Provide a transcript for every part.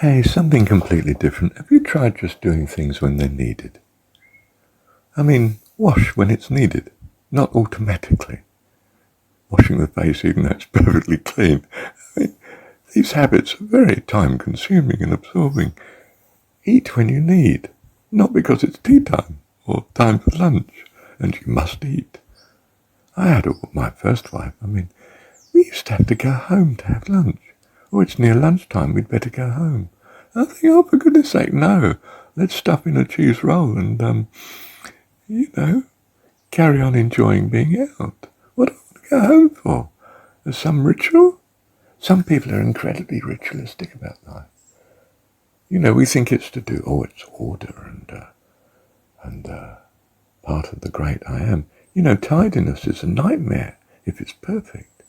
Hey, something completely different. Have you tried just doing things when they're needed? I mean, wash when it's needed, not automatically. Washing the face even though it's perfectly clean. I mean, these habits are very time consuming and absorbing. Eat when you need, not because it's tea time or time for lunch and you must eat. I had my first wife. I mean, we used to have to go home to have lunch. Oh, it's near lunchtime, we'd better go home. I think, oh, for goodness sake, no. Let's stuff in a cheese roll and, carry on enjoying being out. What do I want to go home for? As some ritual? Some people are incredibly ritualistic about life. We think it's to do, it's order and part of the great I am. Tidiness is a nightmare if it's perfect.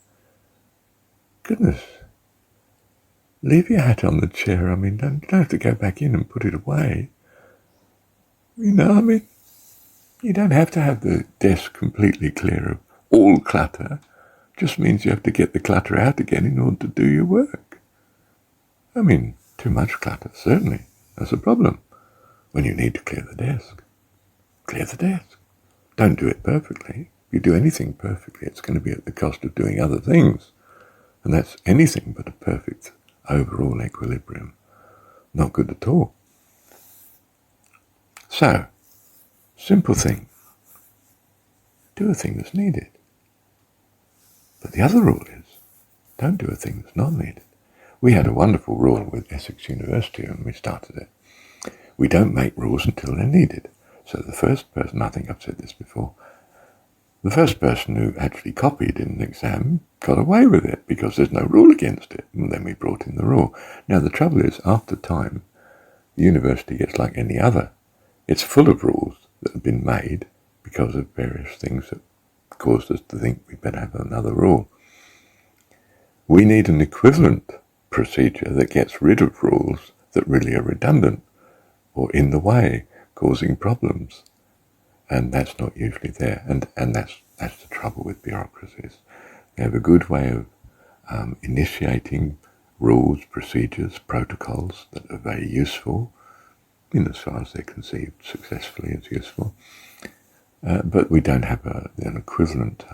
Goodness. Leave your hat on the chair. I mean, you don't have to go back in and put it away. You don't have to have the desk completely clear of all clutter. It just means you have to get the clutter out again in order to do your work. I mean, too much clutter, certainly. That's a problem. When you need to clear the desk, clear the desk. Don't do it perfectly. If you do anything perfectly, it's going to be at the cost of doing other things. And that's anything but a perfect overall equilibrium. Not good at all. So, simple thing. Do a thing that's needed. But the other rule is, don't do a thing that's not needed. We had a wonderful rule with Essex University when we started it. We don't make rules until they're needed. So the first person, I think I've said this before, the first person who actually copied in an exam got away with it because there's no rule against it. And then we brought in the rule. Now the trouble is, after time, the university gets like any other. It's full of rules that have been made because of various things that caused us to think we better have another rule. We need an equivalent procedure that gets rid of rules that really are redundant or in the way, causing problems. And that's not usually there. And that's the trouble with bureaucracies. They have a good way of initiating rules, procedures, protocols that are very useful, in as far as they're conceived successfully as useful. But we don't have an equivalent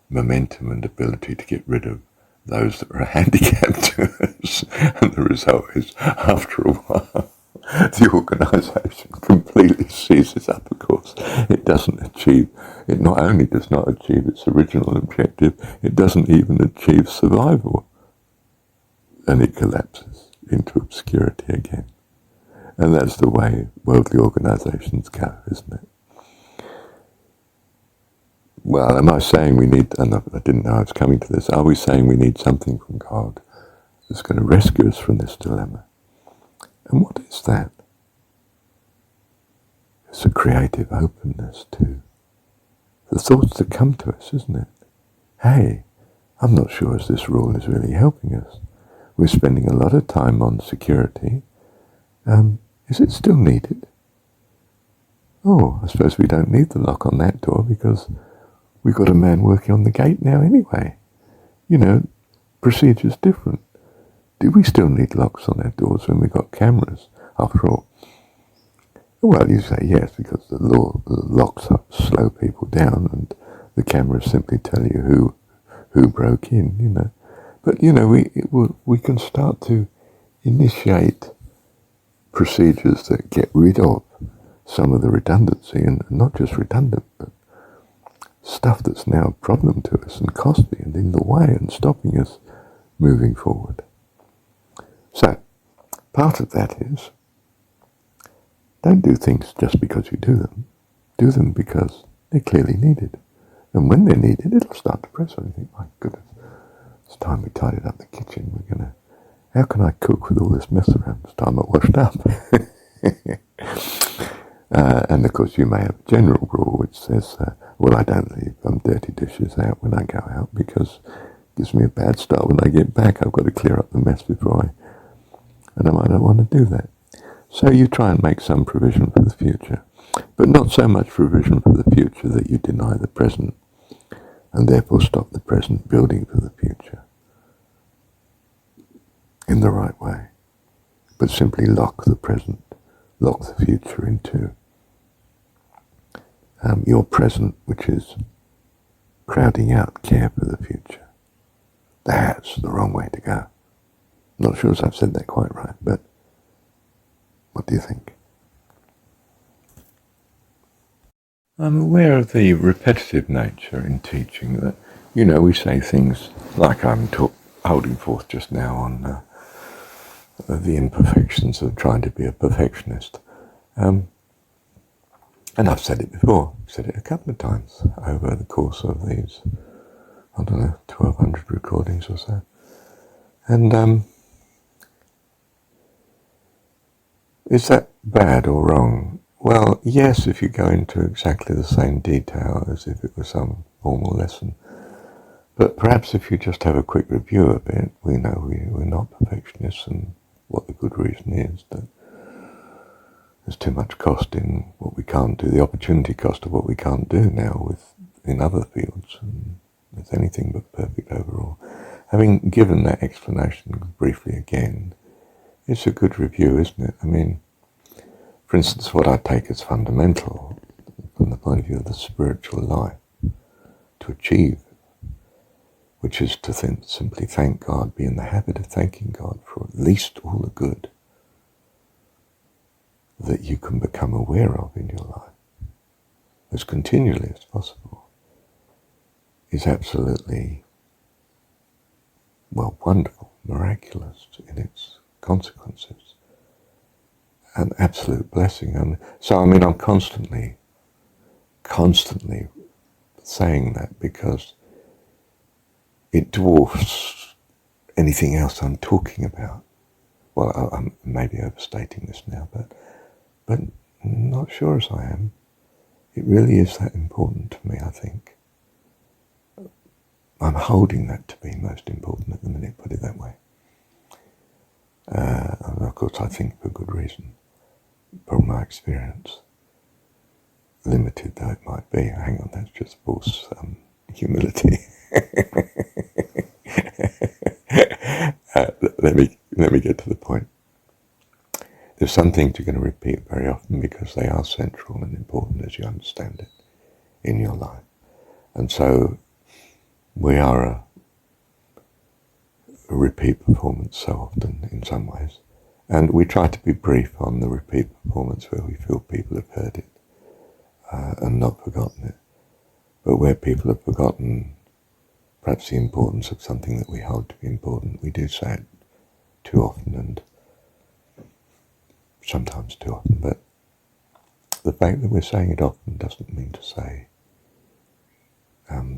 momentum and ability to get rid of those that are a handicap to us. And the result is, after a while, the organisation completely seizes up, of course. It not only does not achieve its original objective, it doesn't even achieve survival. And it collapses into obscurity again. And that's the way worldly organisations go, isn't it? Well, am I saying we need, and I didn't know I was coming to this, are we saying we need something from God that's going to rescue us from this dilemma? And what is that? It's a creative openness to the thoughts that come to us, isn't it? Hey, I'm not sure if this rule is really helping us. We're spending a lot of time on security. Is it still needed? Oh, I suppose we don't need the lock on that door because we've got a man working on the gate now anyway. Procedure's different. Do we still need locks on our doors when we've got cameras, after all? Well, you say yes, because the locks slow people down and the cameras simply tell you who broke in, But, we can start to initiate procedures that get rid of some of the redundancy, and not just redundant, but stuff that's now a problem to us and costly and in the way and stopping us moving forward. So, part of that is, don't do things just because you do them. Do them because they're clearly needed. And when they're needed, it'll start to press on you. Think, my goodness, it's time we tidied up the kitchen. How can I cook with all this mess around? It's time I washed up. And of course you may have a general rule which says, I don't leave dirty dishes out when I go out because it gives me a bad start when I get back. I've got to clear up the mess and I might not want to do that. So you try and make some provision for the future, but not so much provision for the future that you deny the present and therefore stop the present building for the future in the right way. but simply lock the present, lock the future into your present, which is crowding out care for the future. That's the wrong way to go. Not sure if I've said that quite right, but what do you think? I'm aware of the repetitive nature in teaching that, we say things like I'm holding forth just now on the imperfections of trying to be a perfectionist. And I've said it before, said it a couple of times over the course of these, 1,200 recordings or so. And is that bad or wrong? Well, yes, if you go into exactly the same detail as if it was some formal lesson. But perhaps if you just have a quick review of it, we know we're not perfectionists, and what the good reason is that there's too much cost in what we can't do, the opportunity cost of what we can't do now in other fields, and it's anything but perfect overall. Having given that explanation briefly again, it's a good review, isn't it? I mean, for instance, what I take as fundamental from the point of view of the spiritual life to achieve, which is to simply thank God, be in the habit of thanking God for at least all the good that you can become aware of in your life, as continually as possible, is absolutely, wonderful, miraculous in its consequences. An absolute blessing. And so, I'm constantly saying that because it dwarfs anything else I'm talking about. Well, I'm maybe overstating this now, but not sure as I am. It really is that important to me, I think. I'm holding that to be most important at the minute, put it that way. And of course, I think for good reason, from my experience, limited though it might be. Hang on, that's just false humility. Let me get to the point. There's some things you're going to repeat very often because they are central and important as you understand it in your life. And so we are a repeat performance so often in some ways. And we try to be brief on the repeat performance where we feel people have heard it and not forgotten it. But where people have forgotten perhaps the importance of something that we hold to be important, we do say it too often, and sometimes too often. But the fact that we're saying it often doesn't mean to say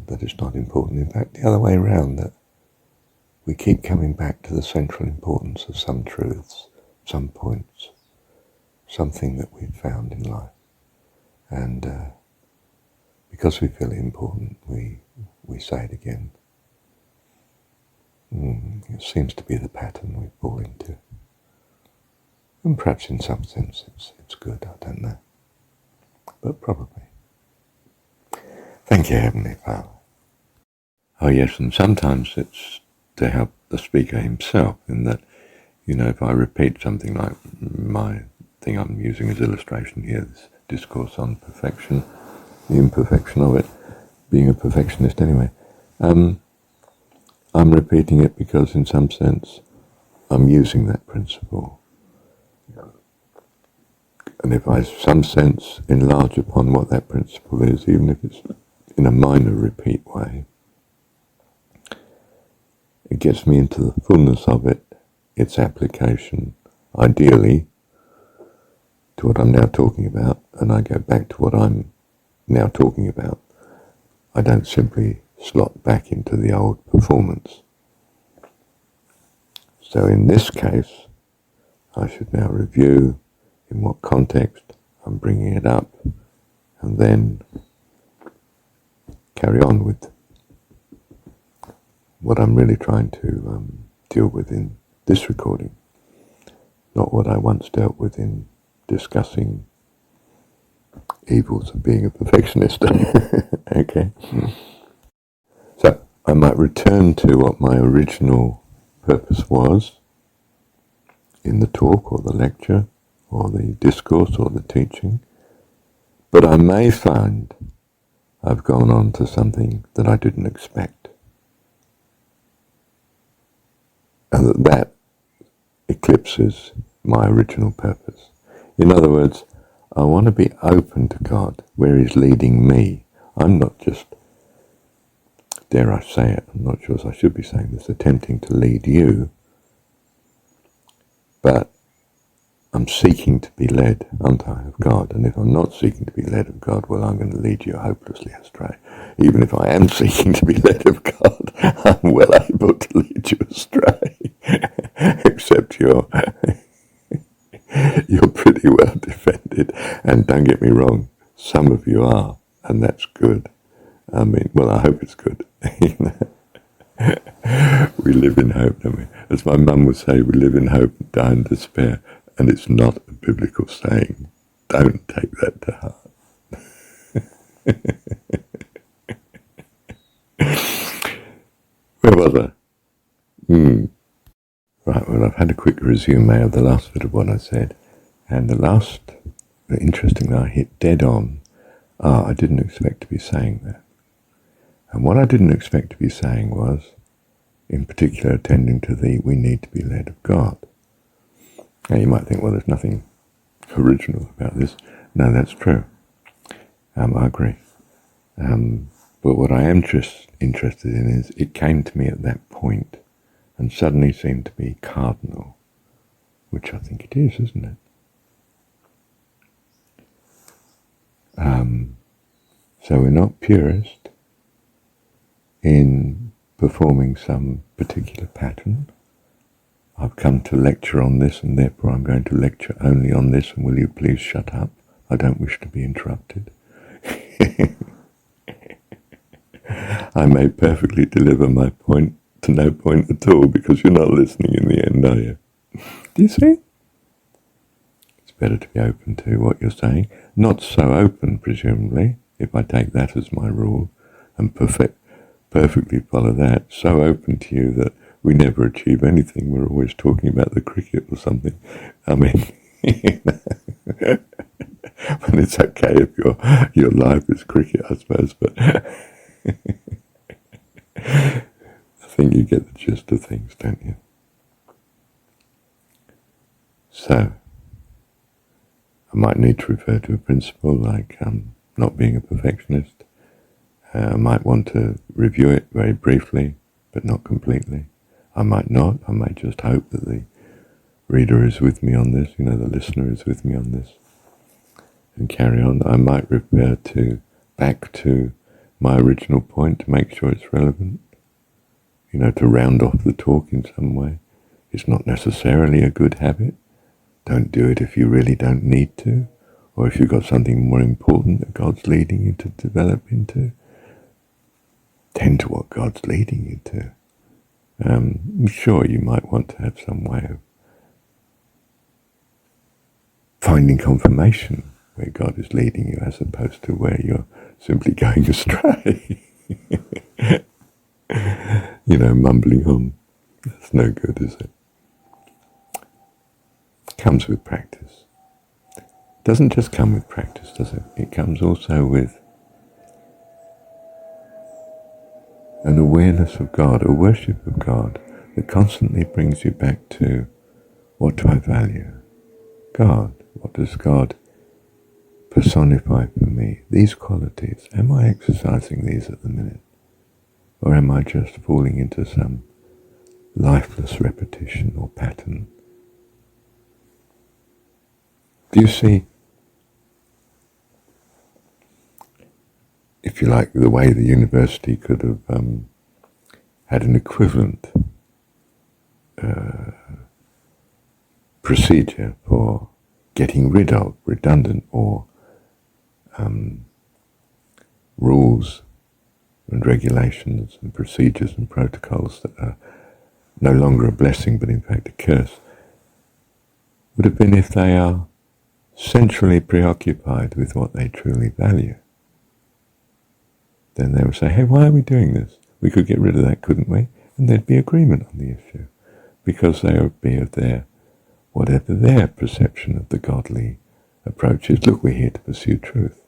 that it's not important. In fact, the other way around, that we keep coming back to the central importance of some truths, some points, something that we've found in life. And because we feel it important, we say it again. It seems to be the pattern we fall into. And perhaps in some sense it's good, I don't know. But probably. Thank you, Heavenly Father. Oh yes, and sometimes it's to help the speaker himself, in that, if I repeat something like my thing I'm using as illustration here, this discourse on perfection, the imperfection of it, being a perfectionist anyway, I'm repeating it because in some sense I'm using that principle. And if I, some sense, enlarge upon what that principle is, even if it's in a minor repeat way, it gets me into the fullness of it, its application, ideally, to what I'm now talking about, and I go back to what I'm now talking about. I don't simply slot back into the old performance. So in this case, I should now review in what context I'm bringing it up, and then carry on with what I'm really trying to deal with in this recording, not what I once dealt with in discussing evils of being a perfectionist. Okay. So I might return to what my original purpose was, in the talk or the lecture or the discourse or the teaching, but I may find I've gone on to something that I didn't expect, and that eclipses my original purpose. In other words, I want to be open to God where He's leading me. I'm not just, dare I say it, I'm not sure as I should be saying this, attempting to lead you, but I'm seeking to be led, aren't I, of God? And if I'm not seeking to be led of God, well, I'm going to lead you hopelessly astray. Even if I am seeking to be led of God, I'm well able to lead you astray. Except you're pretty well defended. And don't get me wrong, some of you are, and that's good. I mean, well, I hope it's good. We live in hope, don't we? As my mum would say, we live in hope and die in despair. And it's not a biblical saying. Don't take that to heart. Where was I? Right, well, I've had a quick resume of the last bit of what I said. And interestingly, I hit dead on. I didn't expect to be saying that. And what I didn't expect to be saying was, in particular, attending to we need to be led of God. Now you might think, well, there's nothing original about this. No, that's true. I agree. But what I am just interested in is it came to me at that point and suddenly seemed to be cardinal, which I think it is, isn't it? So we're not purist in performing some particular pattern. I've come to lecture on this and therefore I'm going to lecture only on this, and will you please shut up? I don't wish to be interrupted. I may perfectly deliver my point to no point at all because you're not listening in the end, are you? Do you see? It's better to be open to what you're saying. Not so open, presumably, if I take that as my rule and perfectly follow that. So open to you that we never achieve anything. We're always talking about the cricket or something. I mean, when it's okay if your life is cricket, I suppose, but I think you get the gist of things, don't you? So, I might need to refer to a principle like not being a perfectionist. I might want to review it very briefly, but not completely. I might not. I might just hope that the reader is with me on this, the listener is with me on this, and carry on. I might refer back to my original point to make sure it's relevant, to round off the talk in some way. It's not necessarily a good habit. Don't do it if you really don't need to, or if you've got something more important that God's leading you to develop into. Tend to what God's leading you to. Sure, you might want to have some way of finding confirmation where God is leading you as opposed to where you're simply going astray. Mumbling on. That's no good, is it? Comes with practice. Doesn't just come with practice, does it? It comes also with an awareness of God, a worship of God that constantly brings you back to, what do I value? God. What does God personify for me? These qualities. Am I exercising these at the minute? Or am I just falling into some lifeless repetition or pattern? Do you see, if you like, the way the university could have had an equivalent procedure for getting rid of redundant or rules and regulations and procedures and protocols that are no longer a blessing but in fact a curse, would have been if they are centrally preoccupied with what they truly value. Then they would say, hey, why are we doing this? We could get rid of that, couldn't we? And there'd be agreement on the issue, because they would be of their whatever their perception of the godly approach is. Look, we're here to pursue truth,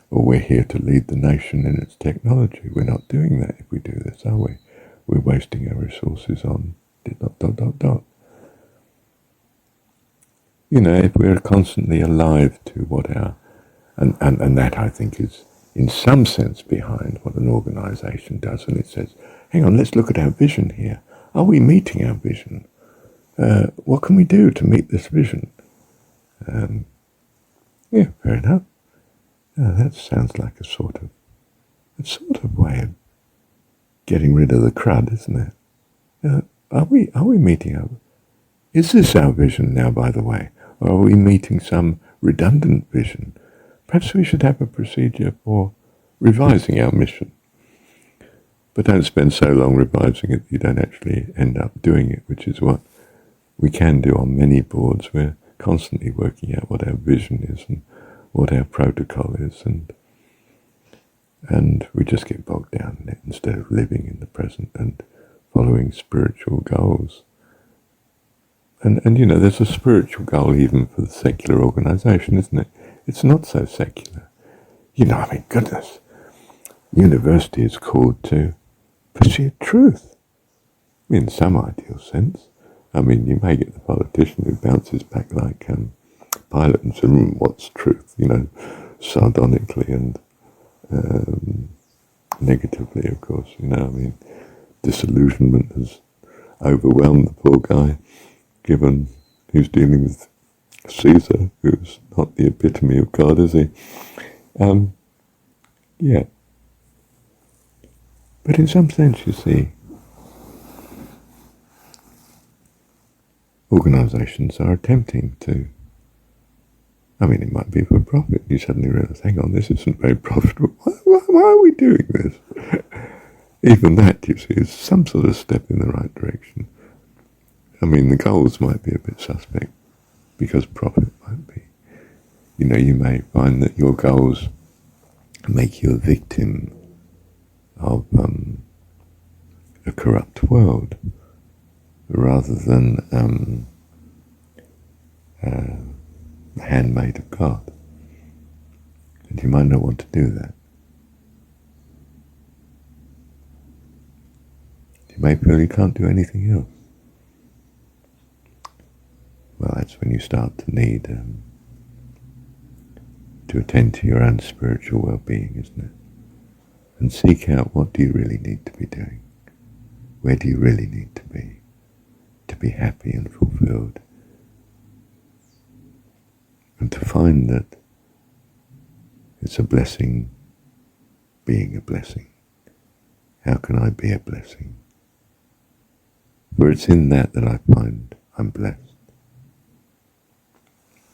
or we're here to lead the nation in its technology. We're not doing that if we do this, are we? We're wasting our resources on ... You know, if we're constantly alive to what our... And that, I think, is in some sense behind what an organisation does, and it says, hang on, let's look at our vision here. Are we meeting our vision? What can we do to meet this vision? Yeah, fair enough. That sounds like a sort of way of getting rid of the crud, isn't it? Are we meeting our... Is this our vision now, by the way? Or are we meeting some redundant vision? Perhaps we should have a procedure for revising our mission. But don't spend so long revising it that you don't actually end up doing it, which is what we can do on many boards. We're constantly working out what our vision is and what our protocol is, and we just get bogged down in it instead of living in the present and following spiritual goals. And you know, there's a spiritual goal even for the secular organisation, isn't it? It's not so secular. You know, I mean, goodness, university is called to pursue truth in some ideal sense. I mean, you may get the politician who bounces back like Pilate and says, what's truth? You know, sardonically and negatively, of course. You know, I mean, disillusionment has overwhelmed the poor guy, given who's dealing with Caesar, who's not the epitome of God, is he? Yeah. But in some sense, you see, organisations are attempting to... I mean, it might be for profit. You suddenly realise, hang on, this isn't very profitable. Why are we doing this? Even that, you see, is some sort of step in the right direction. I mean, the goals might be a bit suspect, because profit might be. You know, you may find that your goals make you a victim of a corrupt world, rather than the handmaid of God. And you might not want to do that. You may feel you can't do anything else. Well, that's when you start to need to attend to your own spiritual well-being, isn't it? And seek out, what do you really need to be doing? Where do you really need to be happy and fulfilled? And to find that it's a blessing being a blessing. How can I be a blessing? For it's in that I find I'm blessed.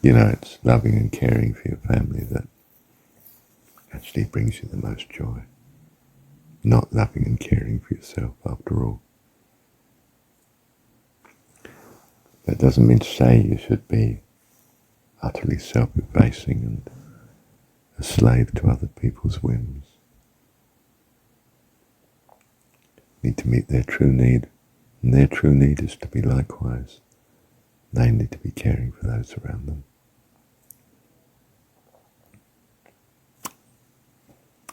You know, it's loving and caring for your family that actually brings you the most joy. Not loving and caring for yourself, after all. That doesn't mean to say you should be utterly self-effacing and a slave to other people's whims. You need to meet their true need, and their true need is to be likewise. They need to be caring for those around them.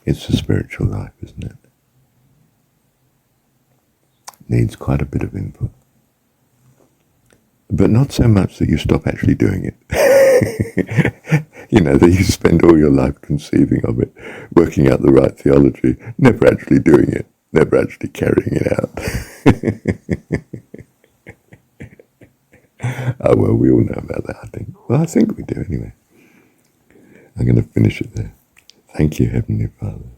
It's a spiritual life, isn't it? It needs quite a bit of input. But not so much that you stop actually doing it. You know, that you spend all your life conceiving of it, working out the right theology, never actually doing it, never actually carrying it out. Oh, well, we all know about that, I think. Well, I think we do anyway. I'm going to finish it there. Thank you, Heavenly Father.